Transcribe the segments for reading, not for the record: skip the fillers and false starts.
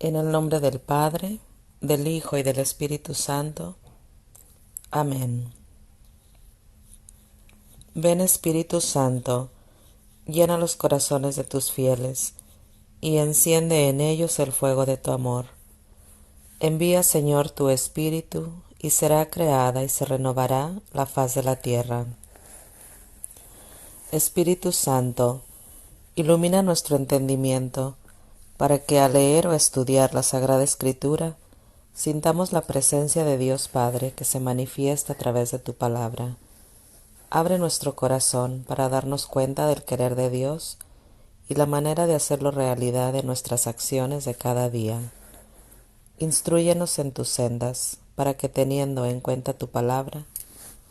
En el nombre del Padre, del Hijo y del Espíritu Santo. Amén. Ven Espíritu Santo, llena los corazones de tus fieles, y enciende en ellos el fuego de tu amor. Envía, Señor, tu Espíritu, y será creada y se renovará la faz de la tierra. Espíritu Santo, ilumina nuestro entendimiento, para que al leer o estudiar la Sagrada Escritura, sintamos la presencia de Dios Padre que se manifiesta a través de tu palabra. Abre nuestro corazón para darnos cuenta del querer de Dios y la manera de hacerlo realidad en nuestras acciones de cada día. Instrúyenos en tus sendas, para que teniendo en cuenta tu palabra,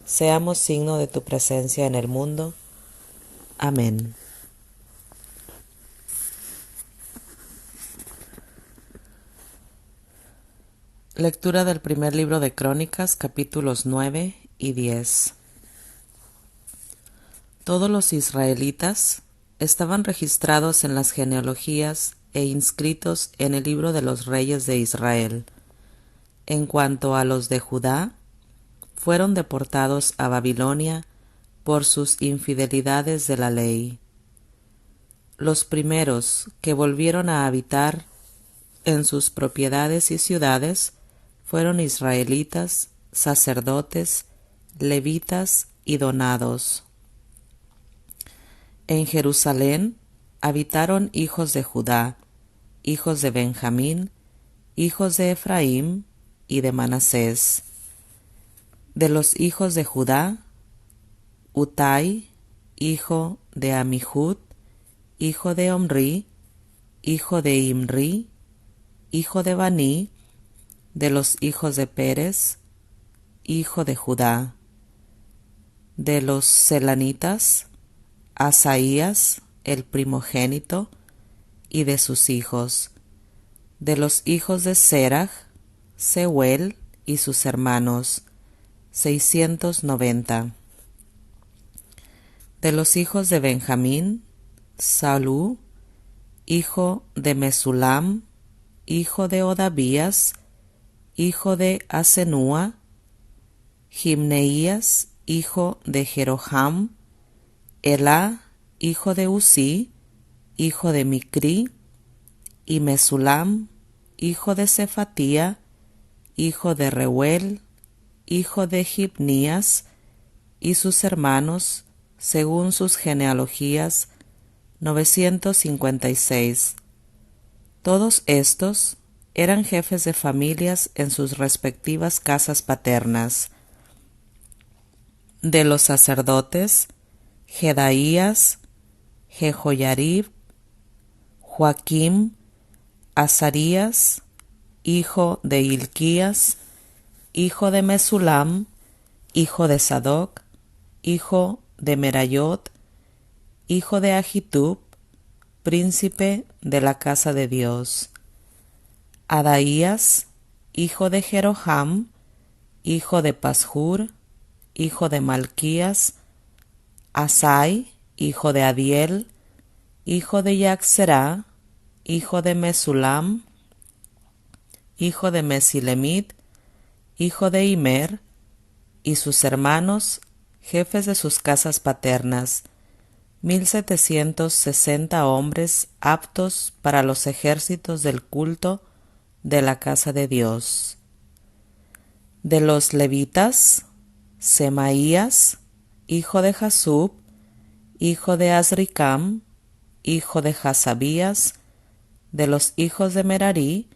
seamos signo de tu presencia en el mundo. Amén. Lectura del primer libro de Crónicas, capítulos 9 y 10. Todos los israelitas estaban registrados en las genealogías e inscritos en el libro de los reyes de Israel. En cuanto a los de Judá, fueron deportados a Babilonia por sus infidelidades de la ley. Los primeros que volvieron a habitar en sus propiedades y ciudades fueron israelitas, sacerdotes, levitas y donados. En Jerusalén habitaron hijos de Judá, hijos de Benjamín, hijos de Efraín y de Manasés. De los hijos de Judá, Utai, hijo de Amihud, hijo de Omri, hijo de Imri, hijo de Bani. De los hijos de Pérez, hijo de Judá. De los selanitas, Asaías, el primogénito, y de sus hijos. De los hijos de Serach, Seuel y sus hermanos, 690. De los hijos de Benjamín, Salú, hijo de Mesulam, hijo de Odavías, hijo de Asenúa, Gimneías, hijo de Jeroham, Elá, hijo de Uzí, hijo de Micri, y Mesulam, hijo de Cefatía, hijo de Reuel, hijo de Gibnías, y sus hermanos, según sus genealogías, 956. Todos estos eran jefes de familias en sus respectivas casas paternas. De los sacerdotes, Jedaías, Jehoyarib, Joaquim, Azarías, hijo de Hilquías, hijo de Mesulam, hijo de Sadoc, hijo de Merayot, hijo de Ahitub, príncipe de la casa de Dios. Adaías, hijo de Jeroham, hijo de Pashur, hijo de Malquías, Asai, hijo de Adiel, hijo de Yaxerá, hijo de Mesulam, hijo de Mesilemit, hijo de Imer, y sus hermanos, jefes de sus casas paternas, 1760 hombres aptos para los ejércitos del culto de la casa de Dios. De los levitas, Semaías, hijo de Jasub, hijo de Azricam, hijo de Hasabías. De los hijos de Merari,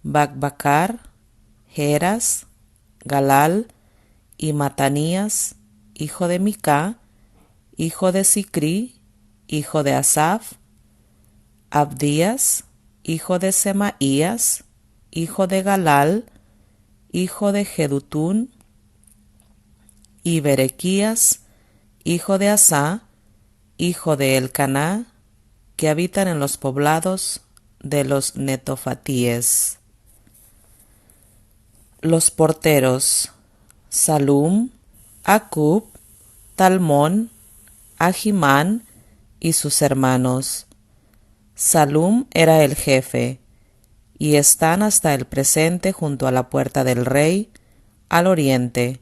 Bacbacar, Geras, Galal y Matanías, hijo de Mica, hijo de Sicri, hijo de Asaf. Abdías, hijo de Semaías, hijo de Galal, hijo de Jedutún. Y Berequías, hijo de Asá, hijo de Elcaná, que habitan en los poblados de los netofatíes. Los porteros, Salum, Acub, Talmón, Ahimán y sus hermanos. Salum era el jefe, y están hasta el presente junto a la puerta del rey, al oriente.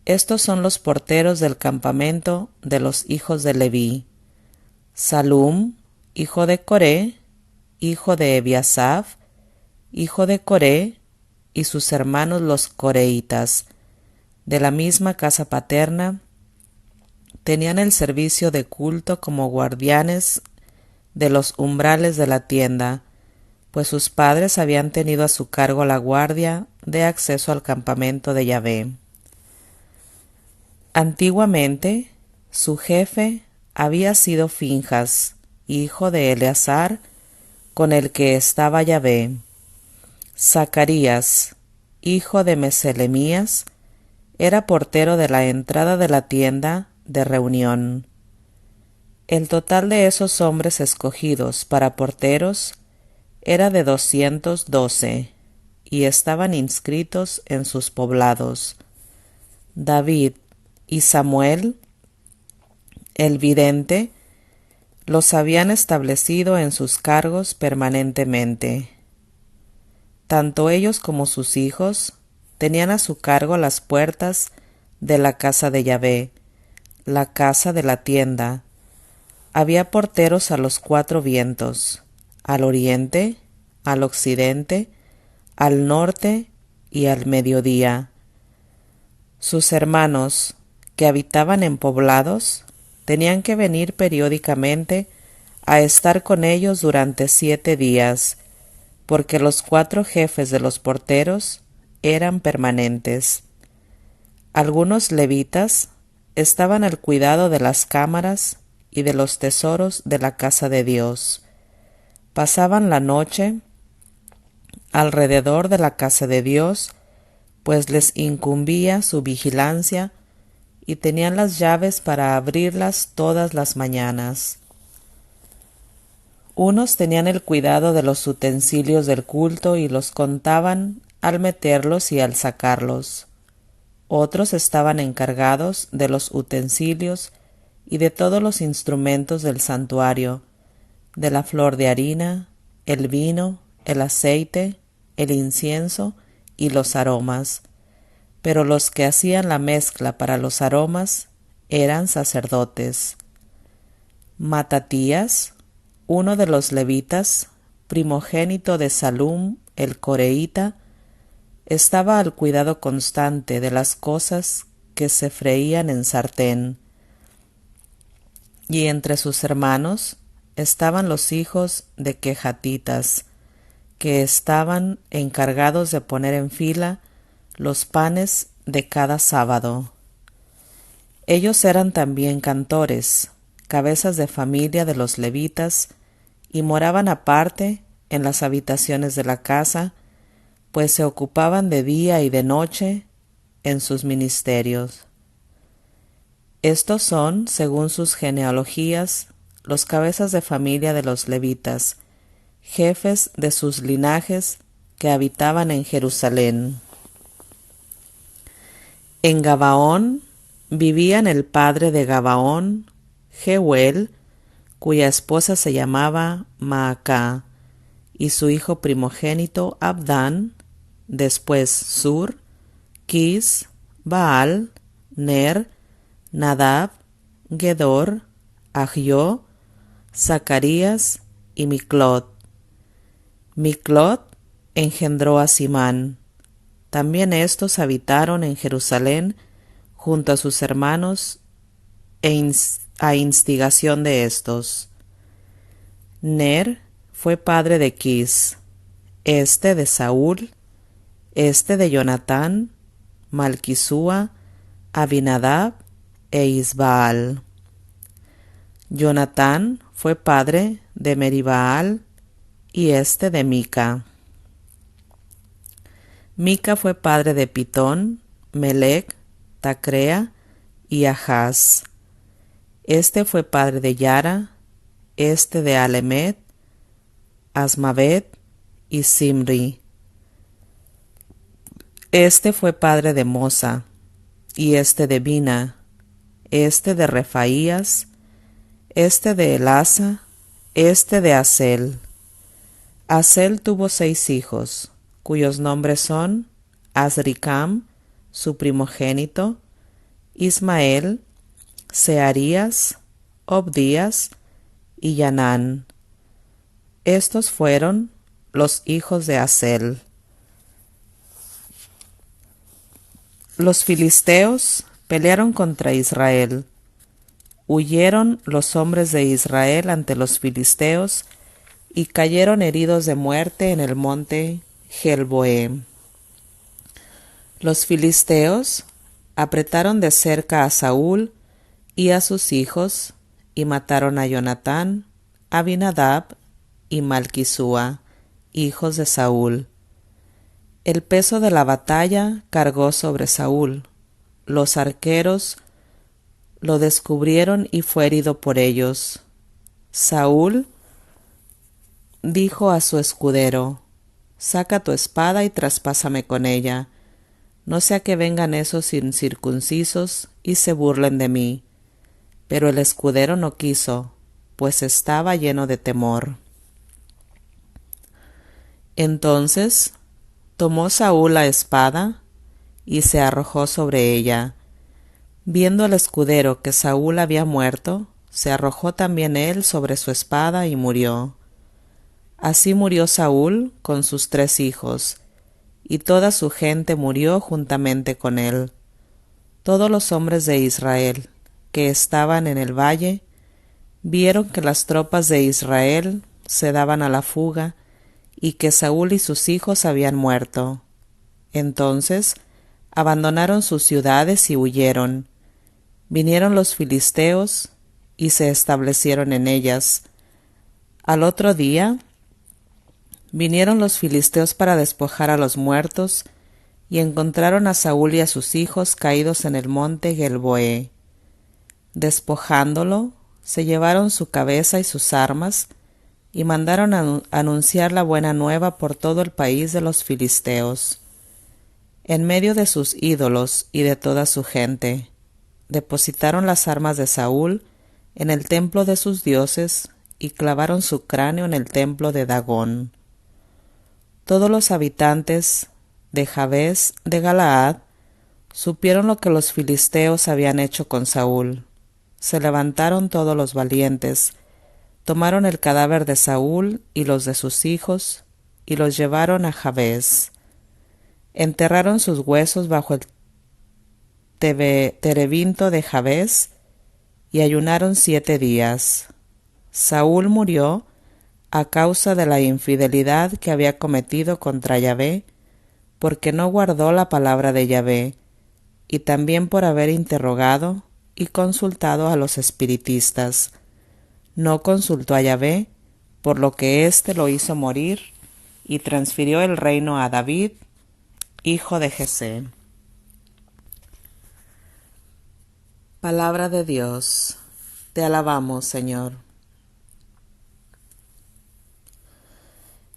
Estos son los porteros del campamento de los hijos de Leví: Salum, hijo de Coré, hijo de Ebiasaf, hijo de Coré, y sus hermanos los coreitas, de la misma casa paterna, tenían el servicio de culto como guardianes de los umbrales de la tienda, pues sus padres habían tenido a su cargo la guardia de acceso al campamento de Yahvé. Antiguamente, su jefe había sido Finjas, hijo de Eleazar, con el que estaba Yahvé. Zacarías, hijo de Meselemías, era portero de la entrada de la tienda de reunión. El total de esos hombres escogidos para porteros era de 212, y estaban inscritos en sus poblados. David y Samuel, el vidente, los habían establecido en sus cargos permanentemente. Tanto ellos como sus hijos tenían a su cargo las puertas de la casa de Yahvé, la casa de la tienda. Había porteros a los 4 vientos, al oriente, al occidente, al norte y al mediodía. Sus hermanos, que habitaban en poblados, tenían que venir periódicamente a estar con ellos durante 7 días, porque los 4 jefes de los porteros eran permanentes. Algunos levitas estaban al cuidado de las cámaras y de los tesoros de la casa de Dios. Pasaban la noche alrededor de la casa de Dios, pues les incumbía su vigilancia, y tenían las llaves para abrirlas todas las mañanas. Unos tenían el cuidado de los utensilios del culto y los contaban al meterlos y al sacarlos. Otros estaban encargados de los utensilios y de todos los instrumentos del santuario, de la flor de harina, el vino, el aceite, el incienso y los aromas. Pero los que hacían la mezcla para los aromas eran sacerdotes. Matatías, uno de los levitas, primogénito de Salum el coreíta, estaba al cuidado constante de las cosas que se freían en sartén. Y entre sus hermanos estaban los hijos de quejatitas, que estaban encargados de poner en fila los panes de cada sábado. Ellos eran también cantores, cabezas de familia de los levitas, y moraban aparte en las habitaciones de la casa, pues se ocupaban de día y de noche en sus ministerios. Estos son, según sus genealogías, los cabezas de familia de los levitas, jefes de sus linajes que habitaban en Jerusalén. En Gabaón vivían el padre de Gabaón, Jeuel, cuya esposa se llamaba Maacá, y su hijo primogénito Abdán, después Sur, Quis, Baal, Ner, Nadab, Gedor, Ahió, Zacarías y Miclot. Miclot engendró a Simán. También estos habitaron en Jerusalén junto a sus hermanos a instigación de estos. Ner fue padre de Quis, este de Saúl, este de Jonatán, Malquisúa, Abinadab e Isbaal. Jonatán fue padre de Meribaal y este de Mica. Mica fue padre de Pitón, Melec, Tacrea y Ahaz. Este fue padre de Yara, este de Alemet, Asmavet y Simri. Este fue padre de Mosa, y este de Bina, este de Refaías, este de Elasa, este de Asel. Asel tuvo 6 hijos, cuyos nombres son Azricam, su primogénito, Ismael, Searías, Obdías y Yanán. Estos fueron los hijos de Asel. Los filisteos pelearon contra Israel. Huyeron los hombres de Israel ante los filisteos y cayeron heridos de muerte en el monte Gelboem. Los filisteos apretaron de cerca a Saúl y a sus hijos y mataron a Jonatán, Abinadab y Malquisúa, hijos de Saúl. El peso de la batalla cargó sobre Saúl. Los arqueros lo descubrieron y fue herido por ellos. Saúl dijo a su escudero: «Saca tu espada y traspásame con ella, no sea que vengan esos incircuncisos y se burlen de mí». Pero el escudero no quiso, pues estaba lleno de temor. Entonces tomó Saúl la espada y se arrojó sobre ella. Viendo el escudero que Saúl había muerto, se arrojó también él sobre su espada y murió. Así murió Saúl con sus 3 hijos, y toda su gente murió juntamente con él. Todos los hombres de Israel que estaban en el valle vieron que las tropas de Israel se daban a la fuga y que Saúl y sus hijos habían muerto. Entonces abandonaron sus ciudades y huyeron. Vinieron los filisteos y se establecieron en ellas. Al otro día vinieron los filisteos para despojar a los muertos y encontraron a Saúl y a sus hijos caídos en el monte Gelboé. Despojándolo, se llevaron su cabeza y sus armas y mandaron a anunciar la buena nueva por todo el país de los filisteos. En medio de sus ídolos y de toda su gente, depositaron las armas de Saúl en el templo de sus dioses y clavaron su cráneo en el templo de Dagón. Todos los habitantes de Jabes de Galaad supieron lo que los filisteos habían hecho con Saúl. Se levantaron todos los valientes, tomaron el cadáver de Saúl y los de sus hijos y los llevaron a Jabes. Enterraron sus huesos bajo el terebinto de Jabes y ayunaron 7 días. Saúl murió a causa de la infidelidad que había cometido contra Yahvé, porque no guardó la palabra de Yahvé, y también por haber interrogado y consultado a los espiritistas. No consultó a Yahvé, por lo que éste lo hizo morir y transfirió el reino a David, hijo de Jesé. Palabra de Dios. Te alabamos, Señor.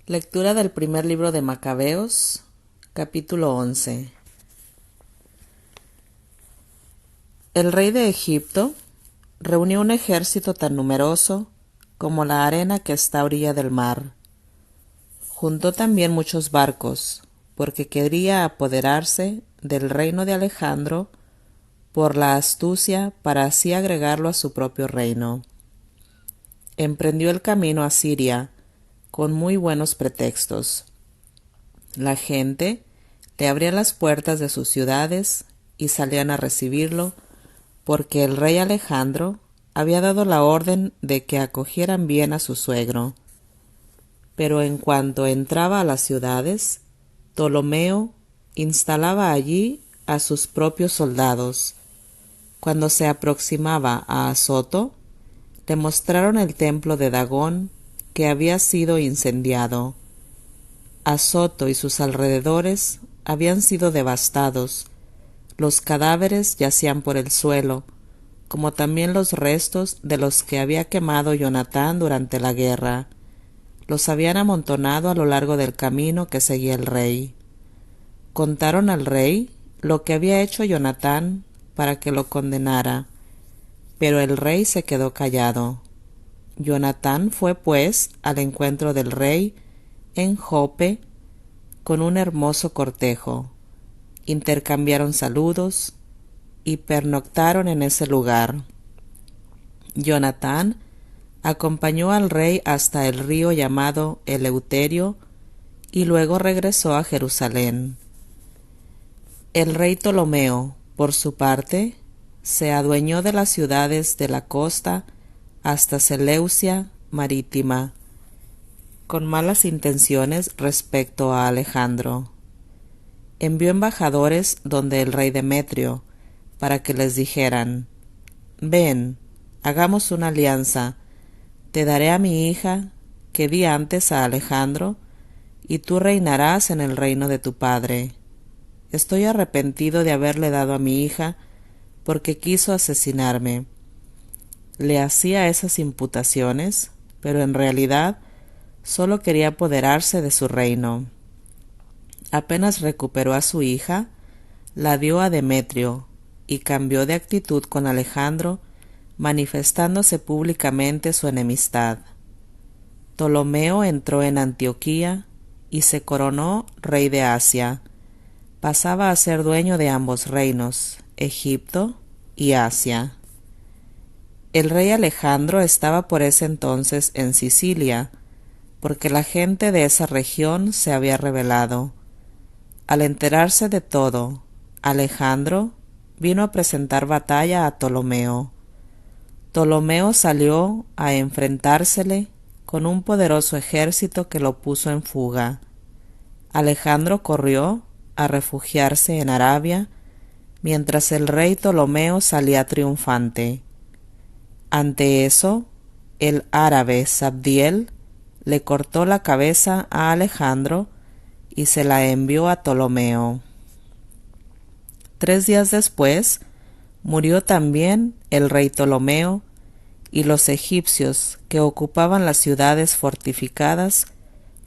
Lectura del primer libro de Macabeos, capítulo 11. El rey de Egipto reunió un ejército tan numeroso como la arena que está a orilla del mar. Juntó también muchos barcos, porque quería apoderarse del reino de Alejandro por la astucia para así agregarlo a su propio reino. Emprendió el camino a Siria con muy buenos pretextos. La gente le abría las puertas de sus ciudades y salían a recibirlo, porque el rey Alejandro había dado la orden de que acogieran bien a su suegro. Pero en cuanto entraba a las ciudades, Ptolomeo instalaba allí a sus propios soldados. Cuando se aproximaba a Azoto, le mostraron el templo de Dagón, que había sido incendiado. Azoto y sus alrededores habían sido devastados. Los cadáveres yacían por el suelo, como también los restos de los que había quemado Jonatán durante la guerra. Los habían amontonado a lo largo del camino que seguía el rey. Contaron al rey lo que había hecho Jonatán para que lo condenara, pero el rey se quedó callado. Jonatán fue, pues, al encuentro del rey en Jope con un hermoso cortejo. Intercambiaron saludos y pernoctaron en ese lugar. Jonatán acompañó al rey hasta el río llamado Eleuterio y luego regresó a Jerusalén. El rey Ptolomeo, por su parte, se adueñó de las ciudades de la costa hasta Seleucia marítima, con malas intenciones respecto a Alejandro. Envió embajadores donde el rey Demetrio, para que les dijeran: «Ven, hagamos una alianza. Te daré a mi hija, que di antes a Alejandro, y tú reinarás en el reino de tu padre. Estoy arrepentido de haberle dado a mi hija, porque quiso asesinarme». Le hacía esas imputaciones, pero en realidad solo quería apoderarse de su reino. Apenas recuperó a su hija, la dio a Demetrio y cambió de actitud con Alejandro, manifestándose públicamente su enemistad. Ptolomeo entró en Antioquía y se coronó rey de Asia. Pasaba a ser dueño de ambos reinos, Egipto y Asia. El rey Alejandro estaba por ese entonces en Sicilia, porque la gente de esa región se había rebelado. Al enterarse de todo, Alejandro vino a presentar batalla a Ptolomeo. Ptolomeo salió a enfrentársele con un poderoso ejército que lo puso en fuga. Alejandro corrió a refugiarse en Arabia, mientras el rey Ptolomeo salía triunfante. Ante eso, el árabe Sabdiel le cortó la cabeza a Alejandro y se la envió a Ptolomeo. 3 días después, murió también el rey Ptolomeo, y los egipcios que ocupaban las ciudades fortificadas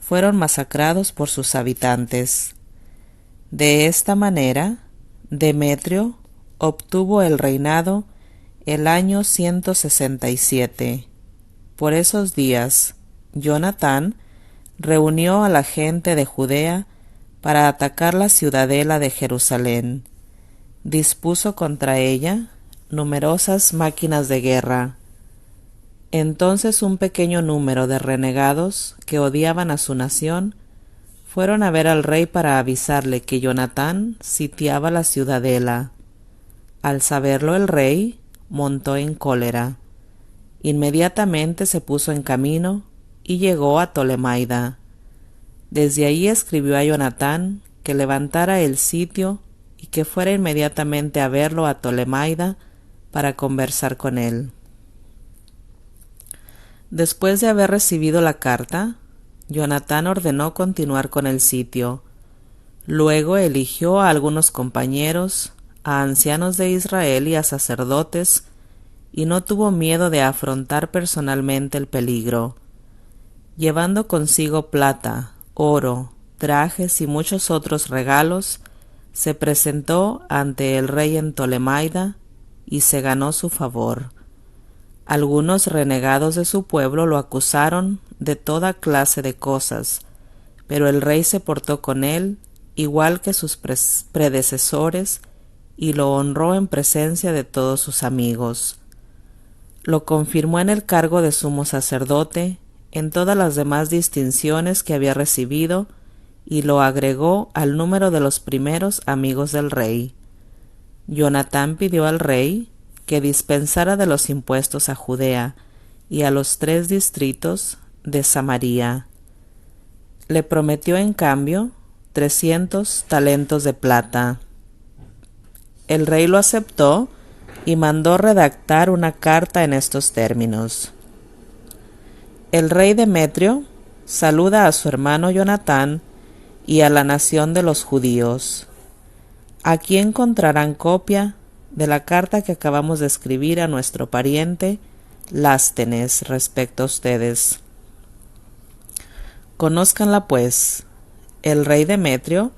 fueron masacrados por sus habitantes. De esta manera, Demetrio obtuvo el reinado el año 167. Por esos días, Jonatán reunió a la gente de Judea para atacar la ciudadela de Jerusalén. Dispuso contra ella numerosas máquinas de guerra. Entonces un pequeño número de renegados que odiaban a su nación fueron a ver al rey para avisarle que Jonatán sitiaba la ciudadela. Al saberlo el rey montó en cólera. Inmediatamente se puso en camino y llegó a Tolemaida. Desde ahí escribió a Jonatán que levantara el sitio y que fuera inmediatamente a verlo a Tolemaida para conversar con él. Después de haber recibido la carta, Jonatán ordenó continuar con el sitio. Luego eligió a algunos compañeros, a ancianos de Israel y a sacerdotes, y no tuvo miedo de afrontar personalmente el peligro. Llevando consigo plata, oro, trajes y muchos otros regalos, se presentó ante el rey en Tolemaida y se ganó su favor. Algunos renegados de su pueblo lo acusaron de toda clase de cosas, pero el rey se portó con él igual que sus predecesores y lo honró en presencia de todos sus amigos. Lo confirmó en el cargo de sumo sacerdote, en todas las demás distinciones que había recibido, y lo agregó al número de los primeros amigos del rey. Jonatán pidió al rey que dispensara de los impuestos a Judea y a los 3 distritos de Samaria. Le prometió en cambio 300 talentos de plata. El rey lo aceptó y mandó redactar una carta en estos términos: El rey Demetrio saluda a su hermano Jonatán y a la nación de los judíos. Aquí encontrarán copia de la carta que acabamos de escribir a nuestro pariente Lástenes respecto a ustedes. Conózcanla pues. El rey Demetrio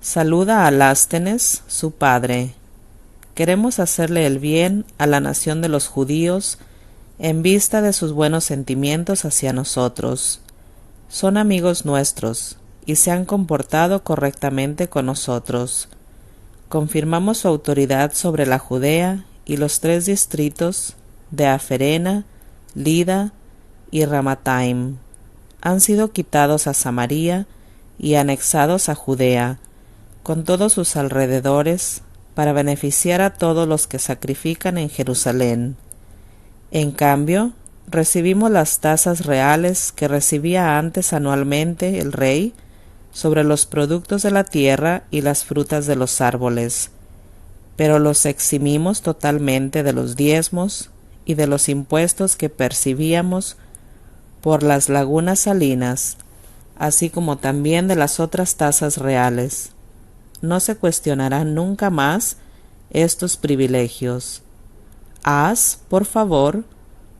saluda a Lástenes, su padre. Queremos hacerle el bien a la nación de los judíos en vista de sus buenos sentimientos hacia nosotros. Son amigos nuestros y se han comportado correctamente con nosotros. Confirmamos su autoridad sobre la Judea y los 3 distritos de Aferena, Lida y Ramataim. Han sido quitados a Samaria y anexados a Judea, con todos sus alrededores, para beneficiar a todos los que sacrifican en Jerusalén. En cambio, recibimos las tasas reales que recibía antes anualmente el rey sobre los productos de la tierra y las frutas de los árboles, pero los eximimos totalmente de los diezmos y de los impuestos que percibíamos por las lagunas salinas, así como también de las otras tasas reales. No se cuestionarán nunca más estos privilegios. Haz, por favor,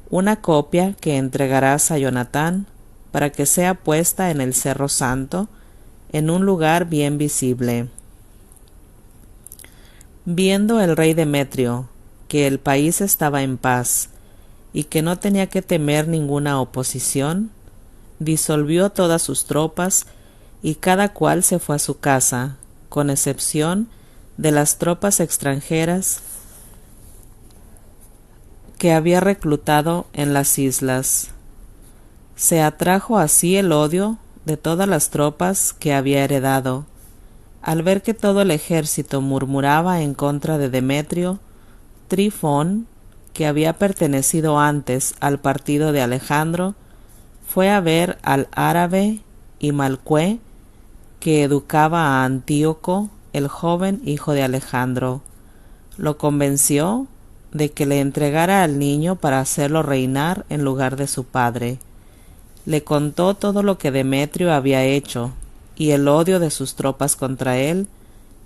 una copia que entregarás a Jonatán para que sea puesta en el Cerro Santo, en un lugar bien visible. Viendo el rey Demetrio que el país estaba en paz y que no tenía que temer ninguna oposición, disolvió todas sus tropas y cada cual se fue a su casa, con excepción de las tropas extranjeras que había reclutado en las islas. Se atrajo así el odio de todas las tropas que había heredado. Al ver que todo el ejército murmuraba en contra de Demetrio, Trifón, que había pertenecido antes al partido de Alejandro, fue a ver al árabe y Malcué, que educaba a Antíoco, el joven hijo de Alejandro. Lo convenció de que le entregara al niño para hacerlo reinar en lugar de su padre. Le contó todo lo que Demetrio había hecho y el odio de sus tropas contra él,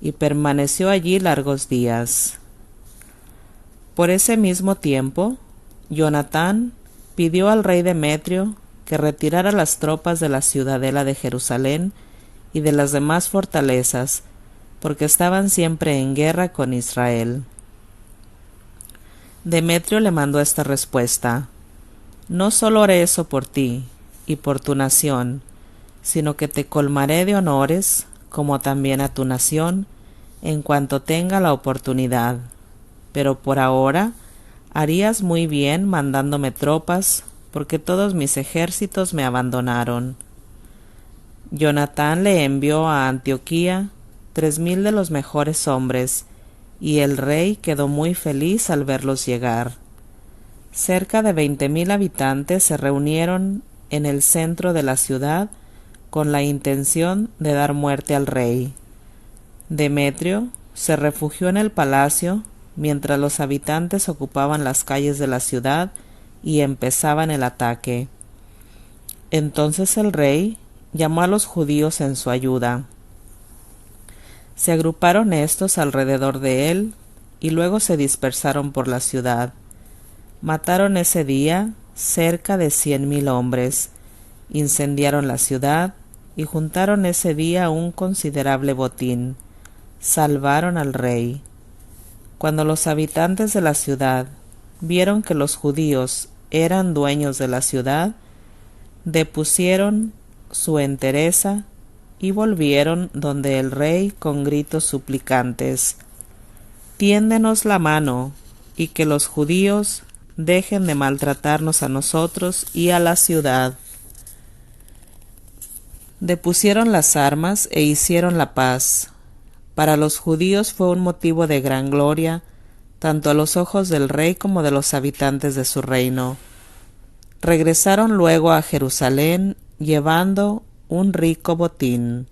y permaneció allí largos días. Por ese mismo tiempo, Jonatán pidió al rey Demetrio que retirara las tropas de la ciudadela de Jerusalén y de las demás fortalezas, porque estaban siempre en guerra con Israel. Demetrio le mandó esta respuesta: no solo haré eso por ti y por tu nación, sino que te colmaré de honores, como también a tu nación, en cuanto tenga la oportunidad. Pero por ahora harías muy bien mandándome tropas, porque todos mis ejércitos me abandonaron. Jonatán le envió a Antioquía 3,000 de los mejores hombres, y el rey quedó muy feliz al verlos llegar. Cerca de 20,000 habitantes se reunieron en el centro de la ciudad con la intención de dar muerte al rey. Demetrio se refugió en el palacio mientras los habitantes ocupaban las calles de la ciudad y empezaban el ataque. Entonces el rey llamó a los judíos en su ayuda. Se agruparon estos alrededor de él y luego se dispersaron por la ciudad. Mataron ese día cerca de 100,000 hombres, incendiaron la ciudad y juntaron ese día un considerable botín. Salvaron al rey. Cuando los habitantes de la ciudad vieron que los judíos eran dueños de la ciudad, depusieron su entereza y volvieron donde el rey con gritos suplicantes: tiéndenos la mano, y que los judíos dejen de maltratarnos a nosotros y a la ciudad. Depusieron las armas e hicieron la paz. Para los judíos fue un motivo de gran gloria, tanto a los ojos del rey como de los habitantes de su reino. Regresaron luego a Jerusalén llevando un rico botín.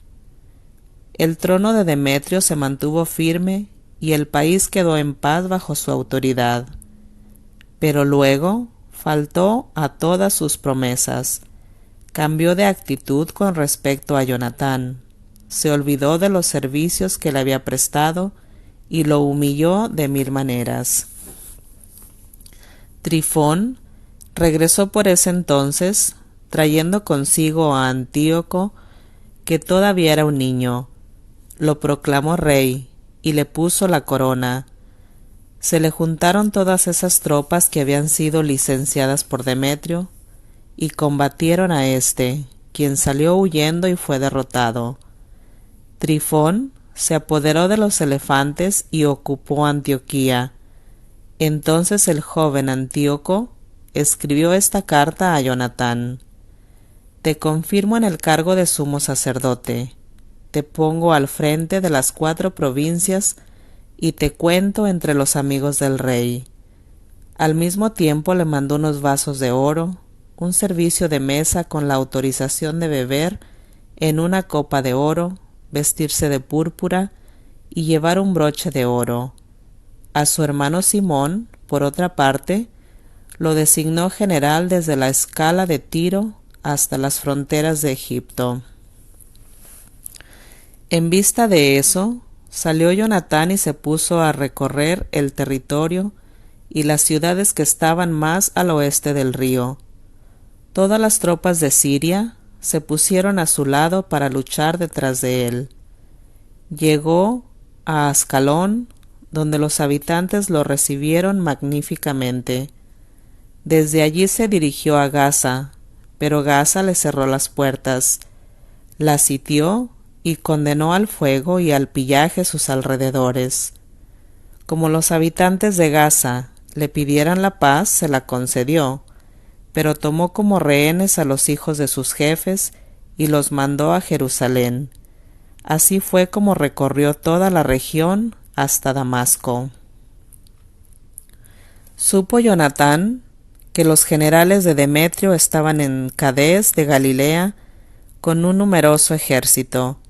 El trono de Demetrio se mantuvo firme y el país quedó en paz bajo su autoridad. Pero luego faltó a todas sus promesas. Cambió de actitud con respecto a Jonatán. Se olvidó de los servicios que le había prestado y lo humilló de 1000 maneras. Trifón regresó por ese entonces, trayendo consigo a Antíoco, que todavía era un niño. Lo proclamó rey y le puso la corona. Se le juntaron todas esas tropas que habían sido licenciadas por Demetrio y combatieron a éste, quien salió huyendo y fue derrotado. Trifón se apoderó de los elefantes y ocupó Antioquía. Entonces el joven Antíoco escribió esta carta a Jonatán: Te confirmo en el cargo de sumo sacerdote, te pongo al frente de las 4 provincias y te cuento entre los amigos del rey. Al mismo tiempo le mandó unos vasos de oro, un servicio de mesa con la autorización de beber en una copa de oro, vestirse de púrpura y llevar un broche de oro. A su hermano Simón, por otra parte, lo designó general desde la escala de Tiro hasta las fronteras de Egipto. En vista de eso, salió Jonatán y se puso a recorrer el territorio y las ciudades que estaban más al oeste del río. Todas las tropas de Siria se pusieron a su lado para luchar detrás de él. Llegó a Ascalón, donde los habitantes lo recibieron magníficamente. Desde allí se dirigió a Gaza, pero Gaza le cerró las puertas, la sitió y condenó al fuego y al pillaje sus alrededores. Como los habitantes de Gaza le pidieran la paz, se la concedió, pero tomó como rehenes a los hijos de sus jefes y los mandó a Jerusalén. Así fue como recorrió toda la región hasta Damasco. Supo Jonatán que los generales de Demetrio estaban en Cadés de Galilea con un numeroso ejército,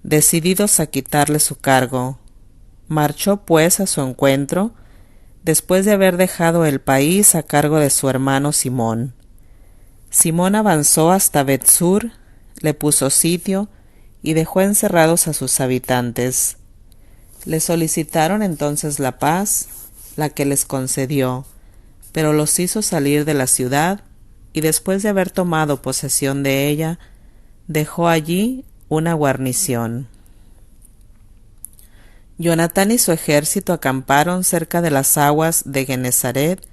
decididos a quitarle su cargo. Marchó pues a su encuentro, después de haber dejado el país a cargo de su hermano Simón. Simón avanzó hasta Betsur, le puso sitio y dejó encerrados a sus habitantes. Le solicitaron entonces la paz, la que les concedió, pero los hizo salir de la ciudad y después de haber tomado posesión de ella, dejó allí una guarnición. Jonatán y su ejército acamparon cerca de las aguas de Genesaret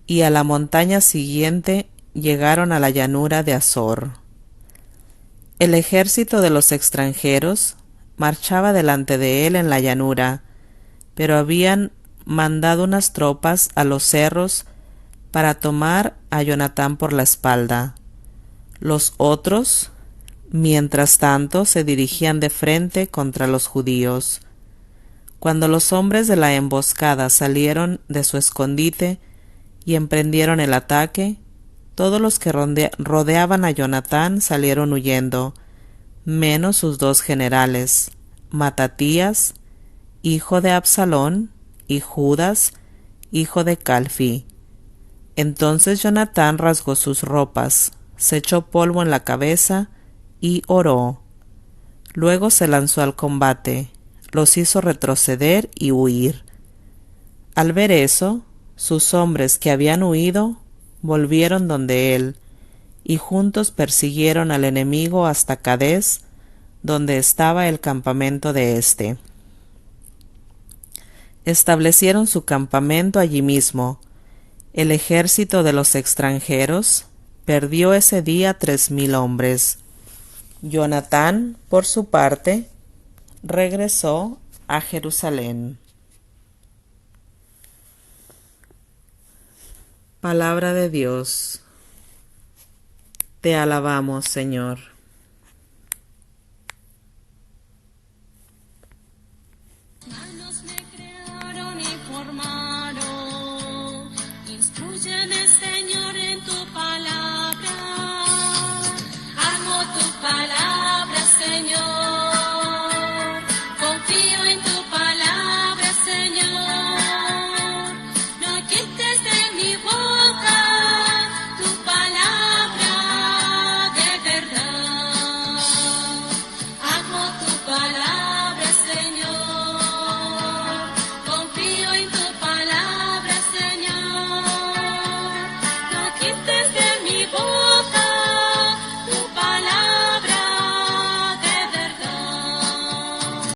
y a la montaña siguiente llegaron a la llanura de Azor. El ejército de los extranjeros marchaba delante de él en la llanura, pero habían mandado unas tropas a los cerros para tomar a Jonatán por la espalda. Los otros, mientras tanto, se dirigían de frente contra los judíos. Cuando los hombres de la emboscada salieron de su escondite y emprendieron el ataque, todos los que rodeaban a Jonatán salieron huyendo, menos sus 2 generales, Matatías, hijo de Absalón, y Judas, hijo de Calfi. Entonces Jonatán rasgó sus ropas, se echó polvo en la cabeza y oró. Luego se lanzó al combate, los hizo retroceder y huir. Al ver eso, sus hombres que habían huido volvieron donde él, y juntos persiguieron al enemigo hasta Cadés, donde estaba el campamento de éste. Establecieron su campamento allí mismo. El ejército de los extranjeros perdió ese día 3000 hombres. Jonatán, por su parte, regresó a Jerusalén. Palabra de Dios. Te alabamos, Señor.